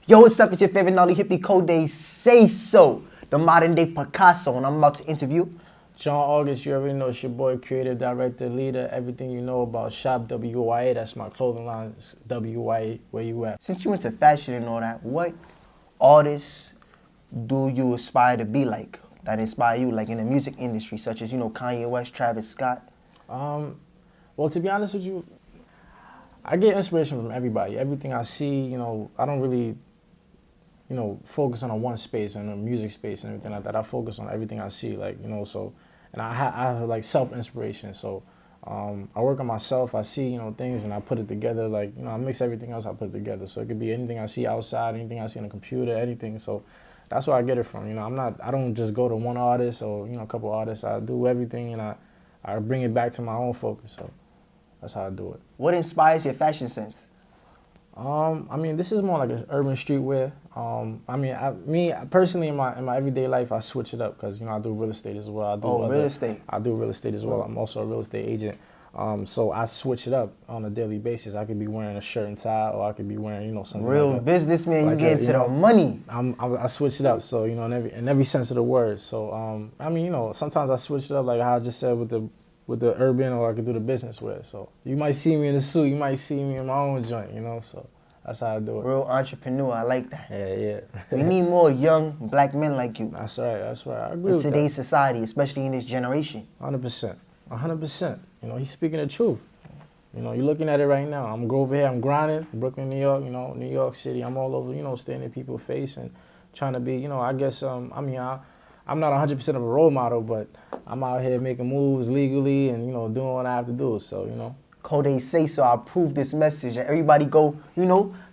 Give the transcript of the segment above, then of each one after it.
Yo, what's up? It's your favorite gnarly hippie coday, Sayso, the modern day Picasso, and I'm about to interview John August. You already know it's your boy, creative director, leader, everything you know about Shop WYA. That's my clothing line, WYA. Where you at? Since you into fashion and all that, what artists do you aspire to be like, that inspire you, like in the music industry, such as, Kanye West, Travis Scott? Well, to be honest with you, I get inspiration from everybody. Everything I see, I don't really, focus on one space and a music space and everything like that. I focus on everything I see, so, and I have like self-inspiration. So I work on myself. I see, things and I put it together. I mix everything else, I put it together. So it could be anything I see outside, anything I see on the computer, anything. So that's where I get it from. I don't just go to one artist or, a couple artists. I do everything and I bring it back to my own focus. So that's how I do it. What inspires your fashion sense? This is more like an urban streetwear. Me personally, in my everyday life, I switch it up because I do real estate as well. Real estate. I do real estate as well. I'm also a real estate agent. So I switch it up on a daily basis. I could be wearing a shirt and tie, or I could be wearing something. Real like businessman, like you get into the money. I switch it up. So in every sense of the word. So sometimes I switch it up, like how I just said with the urban, or I could do the business wear. So you might see me in a suit, you might see me in my own joint, so that's how I do it. Real entrepreneur, I like that. Yeah. We need more young black men like you. That's right. I agree with today's society, especially in this generation. 100%. He's speaking the truth. You're looking at it right now. I'm over here, I'm grinding, Brooklyn, New York, New York City. I'm all over, staying in people's face and trying to be, I guess, I'm not 100% of a role model, but I'm out here making moves legally and, doing what I have to do. So, Coday Sayso, I approve this message. And everybody go,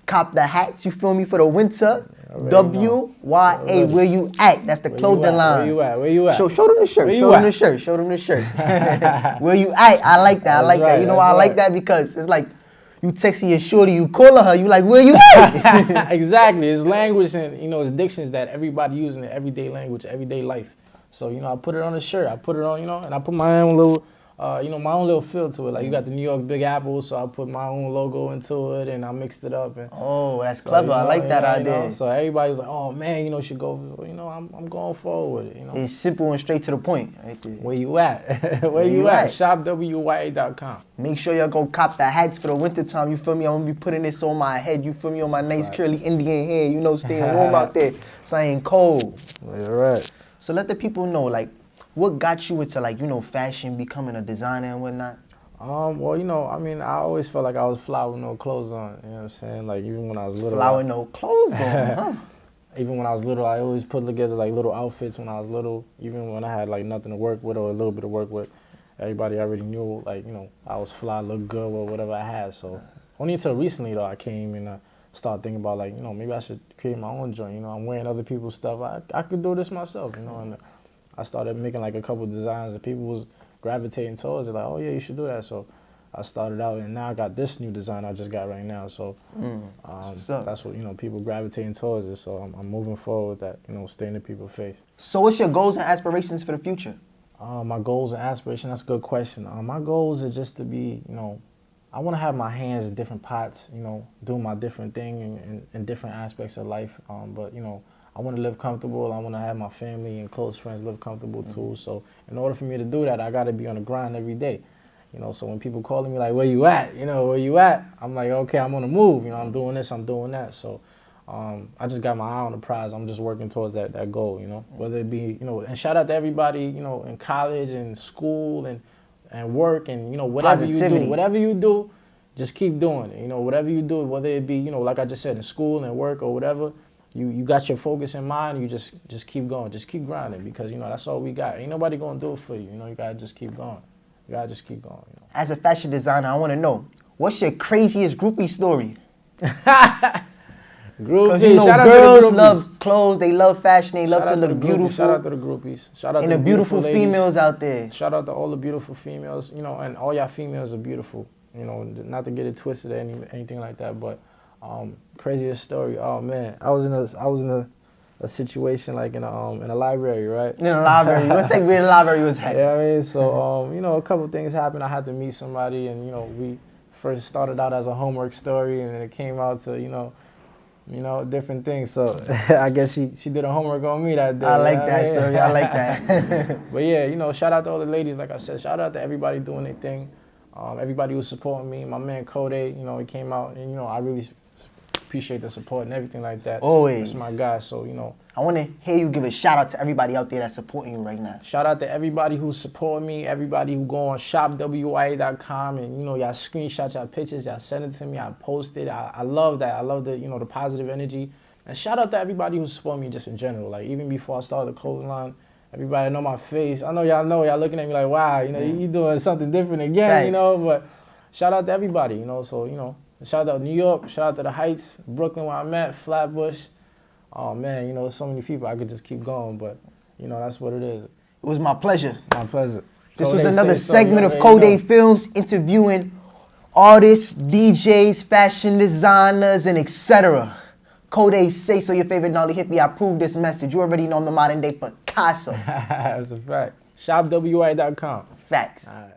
cop the hats, you feel me, for the winter. WYA, where you at? That's the clothing line. Where you at? Show them the shirt. Show them the shirt. Where you at? I like that. That. You know why I like that? Because it's like you texting your shorty, you calling her, you like, where you at? Exactly. It's language and, it's dictions that everybody uses in their everyday language, everyday life. So, I put it on the shirt. I put it on, and I put my own little, my own little feel to it. Like, you got the New York Big Apple, so I put my own logo into it, and I mixed it up. And oh, that's clever. I like that idea. So everybody was like, oh, man, you should go. So, I'm going forward with it, It's simple and straight to the point. Right there. Where you at? Where you at? ShopWYA.com. Make sure y'all go cop the hats for the winter time. You feel me? I'm going to be putting this on my head. You feel me? On my nice curly Indian hair. Staying warm out there. So I ain't cold. You're right. So let the people know, what got you into, fashion, becoming a designer and whatnot? I always felt like I was fly with no clothes on, you know what I'm saying? Like, even when I was little. Fly with no clothes on, huh? Even when I was little, I always put together, little outfits when I was little. Even when I had, nothing to work with or a little bit to work with. Everybody already knew, I was fly, looked good with whatever I had. So, only until recently, though, I came and started thinking about, maybe I should create my own joint. I'm wearing other people's stuff. I could do this myself, and I started making a couple designs and people was gravitating towards it, like, oh yeah, you should do that. So I started out and now I got this new design I just got right now. So that's what, people gravitating towards it. So I'm moving forward with that, staying in people's face. So what's your goals and aspirations for the future? My goals and aspirations, that's a good question. My goals are just to be, I want to have my hands in different pots, doing my different thing in different aspects of life. But, I want to live comfortable. I want to have my family and close friends live comfortable too. So in order for me to do that, I got to be on the grind every day. So when people calling me like, where you at? Where you at? I'm like, okay, I'm on the move. I'm doing this, I'm doing that. So I just got my eye on the prize. I'm just working towards that goal, whether it be, and shout out to everybody, in college and school and work and, whatever you do, just keep doing it. Whatever you do, whether it be, like I just said, in school and work or whatever, you got your focus in mind, you just keep going, just keep grinding because, that's all we got. Ain't nobody gonna do it for you, you gotta just keep going. You gotta just keep going, As a fashion designer, I wanna know, what's your craziest groupie story? Because girls love clothes, they love fashion, they love to look beautiful. Shout out to the groupies. Shout out to the beautiful females out there. Shout out to all the beautiful females, and all y'all females are beautiful. Not to get it twisted or anything like that, but craziest story. Oh man, I was in a situation in a library, right? In a library. What take me to the library was at? Yeah, so a couple things happened. I had to meet somebody, and we first started out as a homework story, and then it came out to You know, different things. So I guess she did her homework on me that day. I like that story. I like that. But yeah, you know, shout out to all the ladies. Like I said, shout out to everybody doing their thing. Everybody who's supporting me. My man Coday, you know, he came out and, you know, I really appreciate the support and everything like that. Always. That's my guy. So, you know. I want to hear you give a shout out to everybody out there that's supporting you right now. Shout out to everybody who's supporting me, everybody who go on shopwya.com and, you know, y'all screenshot y'all pictures, y'all send it to me, I post it. I love that. I love the, you know, the positive energy. And shout out to everybody who's supporting me just in general. Like, even before I started the clothing line, everybody know my face. I know y'all looking at me like, wow, you know, you doing something different again, Thanks. You know, but shout out to everybody, you know. So, you know, shout out to New York, shout out to the Heights, Brooklyn where I'm at, Flatbush. Oh man, you know, so many people, I could just keep going, but you know, that's what it is. It was my pleasure. My pleasure. This Coday was another Say So, segment of Coday Films, interviewing artists, DJs, fashion designers, and etc. Coday Say So, your favorite gnarly hippie. I approve this message. You already know I'm the modern day Picasso. That's a fact. Shopwya.com. Facts. All right.